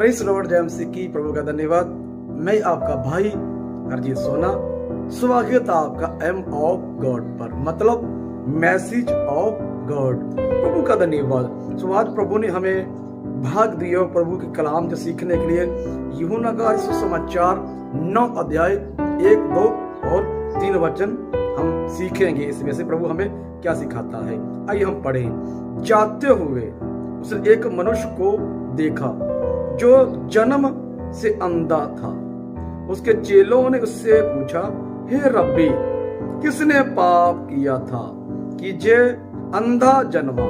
Praise Lord जय मसीह की। प्रभु का धन्यवाद। मैं आपका भाई हरजीत सोना, स्वागत आपका एम ऑफ गॉड पर, मतलब मैसेज ऑफ गॉड। प्रभु का धन्यवाद। सो आज प्रभु ने हमें भाग दिया प्रभु के कलाम से सीखने के लिए। यूहन्ना का सुसमाचार 9 अध्याय 1, 2 और 3 वचन हम सीखेंगे। इसमें से प्रभु हमें क्या सिखाता है, आइए हम पढ़ें। जाते हुए उसने एक मनुष्य को देखा जो जन्म से अंधा था। उसके चेलों ने उससे पूछा, हे रब्बी, किसने पाप किया था कि जे अंधा जन्मा,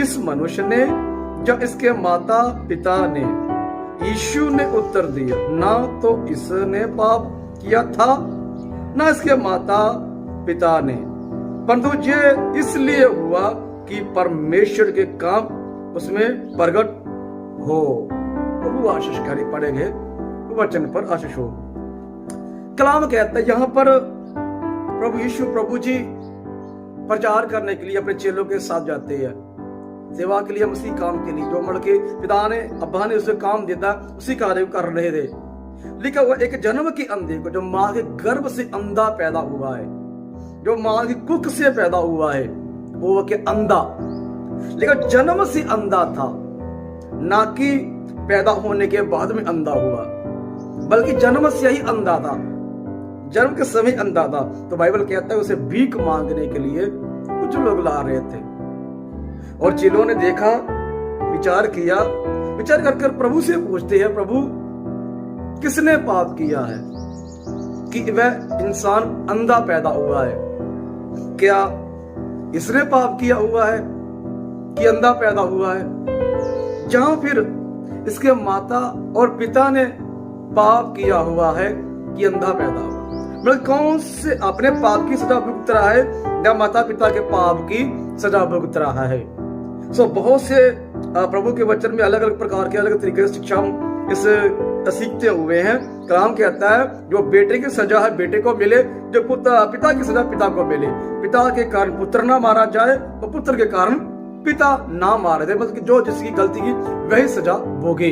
इस मनुष्य ने या इसके माता पिता ने? यीशु ने उत्तर दिया, ना तो इसने पाप किया था ना इसके माता पिता ने, परंतु ये इसलिए हुआ कि परमेश्वर के काम उसमें प्रगट हो। प्रभु आशीषकारी पढ़ेंगे वचन पर आशीष हो। कलाम कहता है यहाँ पर प्रभु यीशु प्रभु जी प्रचार करने के लिए अपने चेलों के साथ जाते हैं, सेवा के लिए, उसी काम के लिए जो मड़ के पिता ने अब्बा ने उसे काम दिया उसी कार्य कर रहे थे। लिखा हुआ एक जन्म के अंधे को, जो माँ के गर्भ से अंधा पैदा हुआ है, जो माँ की कुख से पैदा हुआ है, वो के अंधा, लेकिन जन्म से अंधा था, ना कि पैदा होने के बाद में अंधा हुआ, बल्कि जन्म से ही अंधा था, जन्म के समय अंधा था। तो बाइबल कहता है उसे भीख मांगने के लिए कुछ लोग ला रहे थे, और चेलों ने देखा, विचार किया, विचार कर प्रभु से पूछते हैं, प्रभु किसने पाप किया है कि वह इंसान अंधा पैदा हुआ है? क्या इसने पाप किया हुआ है कि अंधा पैदा हुआ है? जहां फिर इसके माता और पिता ने पाप किया हुआ है कि अंधा पैदा हुआ? मतलब कौन से अपने पाप की सजा भुगत रहा है या माता पिता के पाप की सजा भुगत रहा है? सो बहुत से प्रभु के वचन में अलग अलग प्रकार के अलग तरीके से शिक्षा इस सीखते हुए हैं। कलाम कहता है जो बेटे की सजा है बेटे को मिले, जो पिता की सजा पिता को मिले। पिता के कारण पुत्र ना मारा जाए और पुत्र के कारण पिता ना मारे जाए, मतलब जो जिसकी गलती की वही सजा भोगे।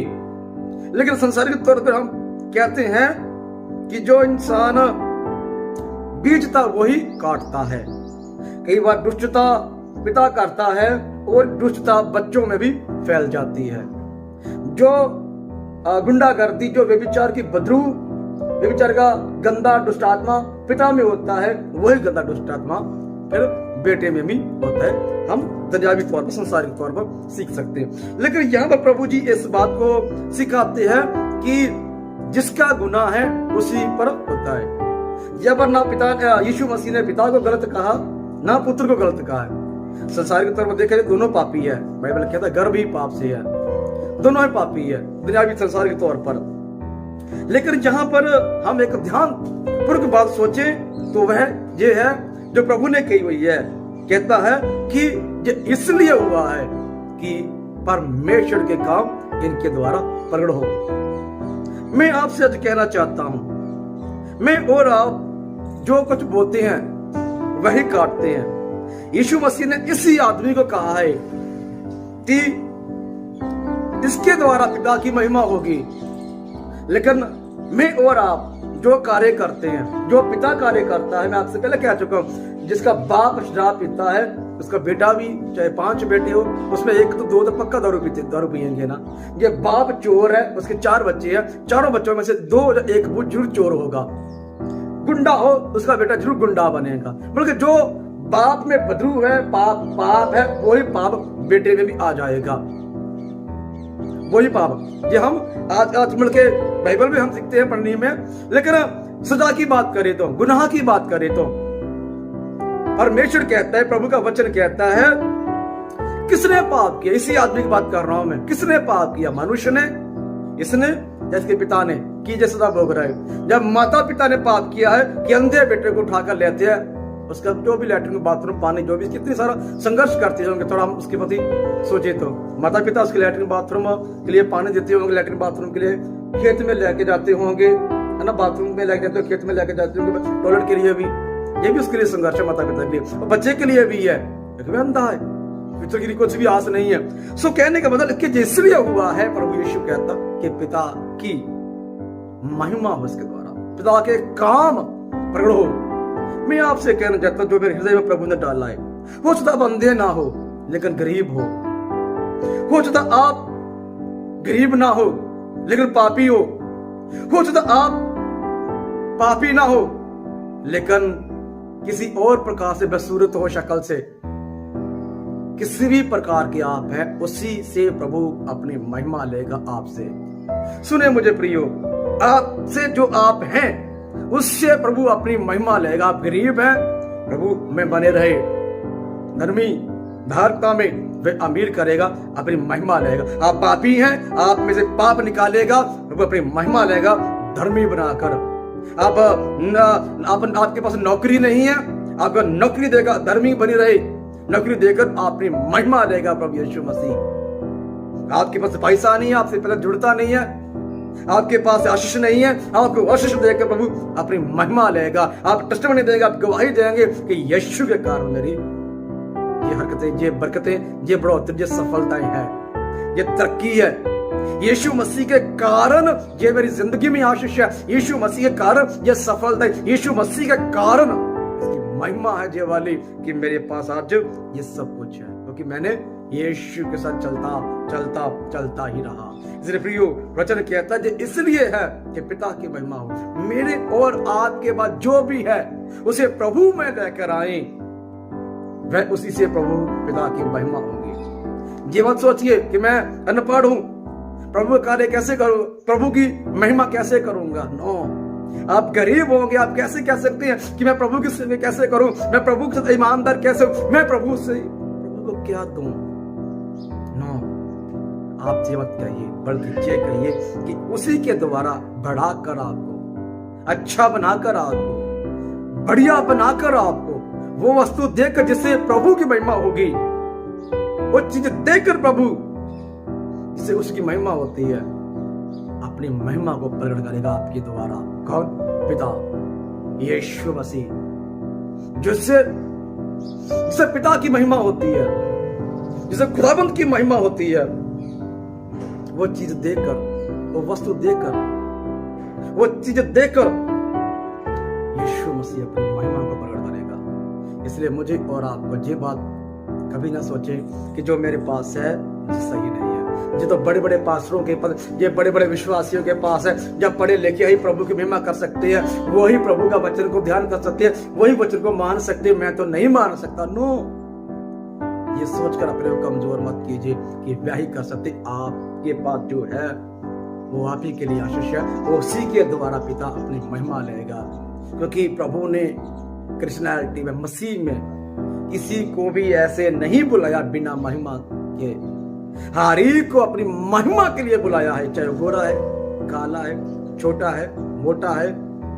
लेकिन संसारिक तौर पर हम कहते हैं कि जो इंसान बीजता वही काटता है। कई बार दुष्टता पिता करता है और दुष्टता बच्चों में भी फैल जाती है। जो गुंडागर्दी, जो व्यभिचार की बदरू, व्यभिचार का गंदा दुष्टात्मा पिता में होता है, वही गंदा दुष्टात्मा फिर बेटे में भी होता है। हम दुनियावी तौर पर, संसारिक तौर पर सीख सकते हैं। लेकिन यहाँ पर प्रभु जी इस बात को सिखाते हैं कि जिसका गुनाह है उसी पर होता है। यहाँ पर ना पिता, यीशु मसीह ने पिता को गलत कहा, ना पुत्र को गलत कहा है। संसारिक तौर पर देखा जाए दोनों पापी है। बाइबल कहता है गर्भ ही पाप से है, दोनों ही पापी है दुनियावी संसार के तौर पर। लेकिन जहां पर हम एक ध्यान पूर्वक बात सोचें तो वह ये है जो प्रभु ने कही हुई है। कहता है कि ये इसलिए हुआ है कि परमेश्वर के काम इनके द्वारा प्रकट हो। मैं आपसे आज कहना चाहता हूं, मैं और आप जो कुछ बोते हैं वही काटते हैं। यीशु मसीह ने इसी आदमी को कहा है कि इसके द्वारा पिता की महिमा होगी। लेकिन मैं और आप जो कार्य करते हैं, जो पिता कार्य करता है, मैं आपसे पहले कह चुका हूं, जिसका बाप शराब पीता है उसका बेटा भी, चाहे 5 बेटे हो, उसमें 1 तो 2 तो पक्का दारू पियेंगे ना। ये बाप चोर है, उसके 4 बच्चे हैं, चारों बच्चों में से 2 या 1 जरूर चोर होगा। गुंडा हो उसका बेटा जरूर गुंडा बनेगा। बल्कि जो बाप में बदरू है, पाप है, वही पाप बेटे में भी आ जाएगा, वही पाप। ये हम आज मिलके बाइबल में हम सीखते हैं पढ़ने में। लेकिन सजा की बात करें तो, गुनाह की बात करें तो परमेश्वर कहता है, प्रभु का वचन कहता है, किसने पाप किया? इसी आदमी की बात कर रहा हूं मैं। किसने पाप किया? मनुष्य ने, इसने या इसके पिता ने की जैसे सजा भोग रहा है। जब माता पिता ने पाप किया है कि अंधे बेटे को उठाकर लेते हैं, उसका जो भी लैट्रिन बाथरूम पानी जो भी कितनी सारा संघर्ष करते होंगे, थोड़ा हम उसके प्रति सोचे तो। माता पिता उसके लैट्रिन बाथरूम के लिए पानी देते होंगे, लैट्रिन बाथरूम के लिए खेत में लेके जाते होंगे, है ना, बाथरूम में लेके जाते हो, खेत में लेके जाते होंगे, टॉयलेट के लिए भी, ये भी उसके लिए संघर्ष है माता पिता के लिए, और बच्चे के लिए भी है। क्योंकि अंधा है, पिता की कुछ भी आस नहीं है। सो कहने का मतलब कि इसलिए हुआ है, प्रभु यीशु कहता कि पिता की महिमा हो उसके द्वारा, पिता के काम प्रकट हो। मैं आपसे कहना चाहता हूं, जो मेरे हृदय में प्रभु ने डाला है, हो सकता आप अंधे ना हो लेकिन गरीब हो सकता आप गरीब ना हो लेकिन पापी हो सकता आप पापी ना हो लेकिन किसी और प्रकार से बदसूरत हो, शक्ल से, किसी भी प्रकार के आप हैं, उसी से प्रभु अपनी महिमा लेगा आपसे। सुने मुझे प्रियो, आपसे जो आप हैं उससे प्रभु अपनी महिमा लेगा। आप गरीब हैं, प्रभु में बने रहे, धर्मी धार्मिकता में वे अमीर करेगा, अपनी महिमा लेगा। आप पापी हैं, आप में से पाप निकालेगा, प्रभु अपनी महिमा लेगा धर्मी बनाकर। आपके पास नौकरी नहीं है, आपको नौकरी देगा, धर्मी बनी रहे, नौकरी देकर अपनी महिमा लेगा प्रभु यीशु मसीह। आपके पास पैसा नहीं है, आपसे पैसा जुड़ता नहीं है, आपके पास आशीष नहीं है, आपको आशीष देकर प्रभु अपनी महिमा लेगा। आप टेस्टिमनी देंगे, आप गवाही देंगे कि यीशु के कारण मेरी ये हरकतें, ये बरकतें, ये बढ़ोतरी, ये सफलताएं हैं, ये तरक्की है। यीशु मसीह के कारण ये मेरी जिंदगी में आशीष है, यीशु मसीह के कारण ये सफलता है, यीशु मसीह के कारण इसकी महिमा है ये वाली कि मेरे पास आज ये सब कुछ है, क्योंकि मैंने यीशु के साथ चलता ही रहा। इसलिए प्रियो, वचन कहता है इसलिए है कि पिता की महिमा हो। मेरे और आपके बाद जो भी है उसे प्रभु में लेकर आए, वह उसी से प्रभु पिता की महिमा होगी। ये मत सोचिए कि मैं अनपढ़ हूं, प्रभु का कार्य कैसे करूं, प्रभु की महिमा कैसे करूंगा। नो, आप गरीब होंगे, आप कैसे कह सकते हैं कि मैं प्रभु की सेवा कैसे करूं, मैं प्रभु के साथ ईमानदार कैसे हूं, मैं प्रभु को क्या दूं। नो, आप ये मत कहिए, बल्कि ये कहिए कि उसी के द्वारा बढ़ाकर आपको, अच्छा बनाकर आपको, बढ़िया बनाकर आपको वो वस्तु देकर जिससे प्रभु की महिमा होगी, वो चीज देकर प्रभु जिससे उसकी महिमा होती है, अपनी महिमा को प्रकट करेगा आपके द्वारा। कौन? पिता यीशु मसीह, जिससे पिता की महिमा होती है, जिसे खुदाबंद की महिमा होती है, वो चीज देकर, वो वस्तु देकर, वो चीज देकर यीशु मसीह अपनी महिमा को प्रकट करेगा। इसलिए मुझे और आपको ये बात कभी ना सोचे कि जो मेरे पास है सही नहीं है। जो तो बड़े बड़े पास्टरों के पास, ये बड़े बड़े विश्वासियों के पास है, जब पढ़े लिखे ही प्रभु की महिमा कर सकते हैं, वही प्रभु का वचन को ध्यान कर सकते हैं, वही वचन को मान सकते हैं, मैं तो नहीं मान सकता। नो, ये सोचकर अपने को कमजोर मत कीजिए कि वह ही कर सकते। आपके पास जो है वो आप ही के लिए आशीष है, वो उसी के द्वारा पिता अपनी महिमा लेगा। क्योंकि प्रभु ने क्रिश्चियनिटी में, मसीह में किसी को भी ऐसे नहीं बुलाया बिना महिमा के। हर एक को अपनी महिमा के लिए बुलाया है, चाहे गोरा है, काला है, छोटा है, मोटा है,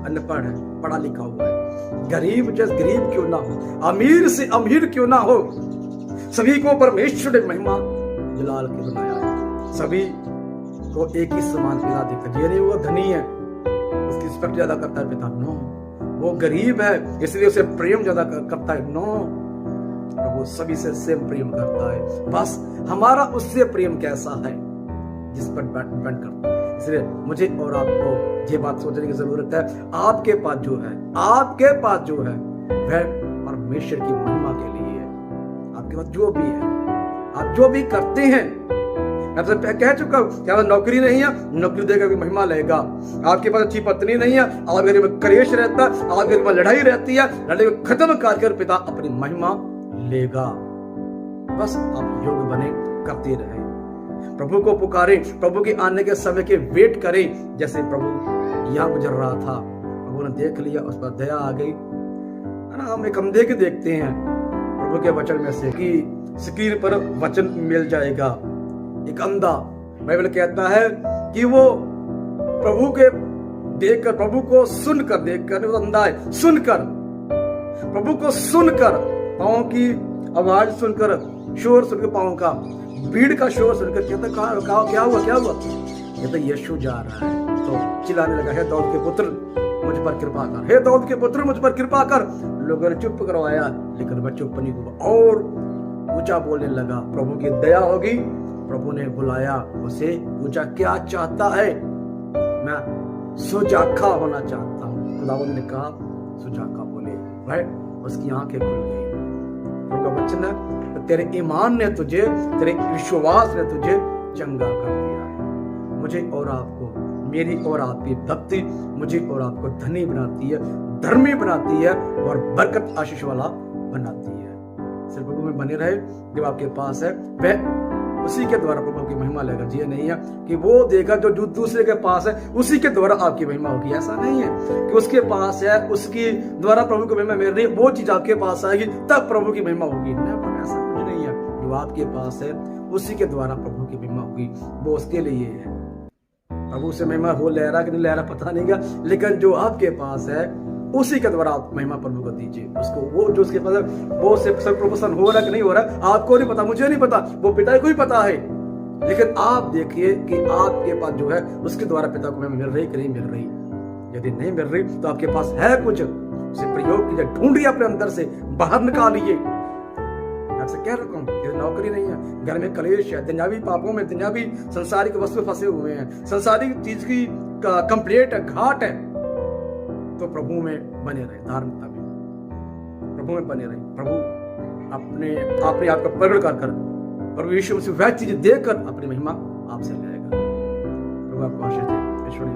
अनपढ़ है, पढ़ा लिखा हुआ है, गरीब जैसे गरीब क्यों ना हो, अमीर से अमीर क्यों ना हो, सभी को परमेश्वर ने महिमा जलाल के बनाया है। सभी को एक ही समान पिता देखता। ये नहीं वो धनी है उसकी रिस्पेक्ट ज्यादा करता है पिता, नो, वो गरीब है इसलिए उसे प्रेम ज्यादा करता है, नो, प्रभु सभी से सेम प्रेम करता है। बस हमारा उससे प्रेम कैसा है जिस पर डिपेंड करता है। इसलिए मुझे और आपको ये बात सोचने की जरूरत है, आपके पास जो है, आपके पास जो है वह परमेश्वर की महिमा के लिए है। आपके पास जो भी है, आप जो भी करते हैं, मैं तो कह चुका हूं, क्या नौकरी नहीं है, नौकरी देकर भी महिमा लेगा। आपके पास अच्छी पत्नी नहीं है, आपके घर में कलेश रहता है, आपके घर में लड़ाई रहती है, लड़ाई को खत्म कर पिता अपनी महिमा लेगा। बस आप योग बने, करते रहे, प्रभु को पुकारे, प्रभु के आने के समय के वेट करें। जैसे प्रभु यहाँ गुजर रहा था, प्रभु ने देख लिया, उस पर दया आ गई, है ना। हम एक अंधे के देखते हैं प्रभु के वचन में से कि स्क्रीन पर वचन मिल जाएगा। एक अंधा, बाइबल कहता है कि वो प्रभु के देखकर, प्रभु को सुनकर, देखकर वो अंधा है, सुनकर, प्रभु को सुनकर, पाँव की आवाज सुनकर, शोर सुनकर, पाँव का, भीड़ का शोर सुनकर कहता क्या हुआ, क्या हुआ? कहता यीशु जा रहा है। तो चिल्लाने लगा, हे दाऊद के पुत्र मुझ पर कृपा कर, हे दाऊद के पुत्र मुझ पर कृपा कर। लोगों ने चुप करवाया, लेकिन वह चुप नहीं हुआ और ऊंचा बोलने लगा। प्रभु की दया होगी, प्रभु ने बुलाया उसे, पूछा क्या चाहता है? मैं सुजाखा होना चाहता हूँ। खुदावंद ने कहा सुजाखा बोले, वह उसकी आंखें खुल गई। प्रभु का वचन है, तेरे ईमान ने तुझे, तेरे विश्वास ने तुझे चंगा कर दिया है। मुझे और आपको, मेरी और आपकी भक्ति मुझे और आपको धनी बनाती है, धर्मी बनाती है और बरकत आशीष वाला बनाती है। सिर्फ प्रभु में बने रहे, जब आपके पास है वह उसी के द्वारा प्रभु की महिमा लेगा। ये नहीं है कि वो देगा जो दूसरे के पास है उसी के द्वारा आपकी महिमा होगी। ऐसा नहीं है कि उसके पास है उसकी द्वारा प्रभु की महिमा मिल रही है, वो चीज आपके पास आएगी तब प्रभु की महिमा होगी। नहीं, ऐसा कुछ नहीं है। जो आपके पास है उसी के द्वारा प्रभु की महिमा होगी, वो उसके लिए है। प्रभु से महिमा हो ले रहा कि नहीं ले रहा पता नहीं क्या, लेकिन जो आपके पास है उसी के द्वारा आप महिमा प्रभु को दीजिए उसको। वो जो उसके पास है वो से प्रमोशन हो रहा कि नहीं हो रहा आपको नहीं पता, मुझे नहीं पता, वो पिता को ही पता है। लेकिन आप देखिए कि आपके पास जो है उसके द्वारा पिता को महिमा मिल रही कि नहीं मिल रही। यदि नहीं मिल रही तो आपके पास है कुछ, उसे प्रयोग कीजिए, ढूंढिए अपने अंदर से, बाहर निकालिए। आपसे कह रखा हूं, यदि नौकरी नहीं है, घर में कलेश है, दुनियावी पापों में, दुनियावी संसारिक वस्तु फंसे हुए हैं, संसारिक चीज की कंप्लेंट है, घाट है, तो प्रभु में बने रहे, धार्मिकता में प्रभु में बने रहे। प्रभु अपने आप का प्रकट कर प्रभु यीशु मसीह वह चीज देकर अपनी महिमा आपसे लेगा। प्रभु आपको आशीष दे। ईश्वर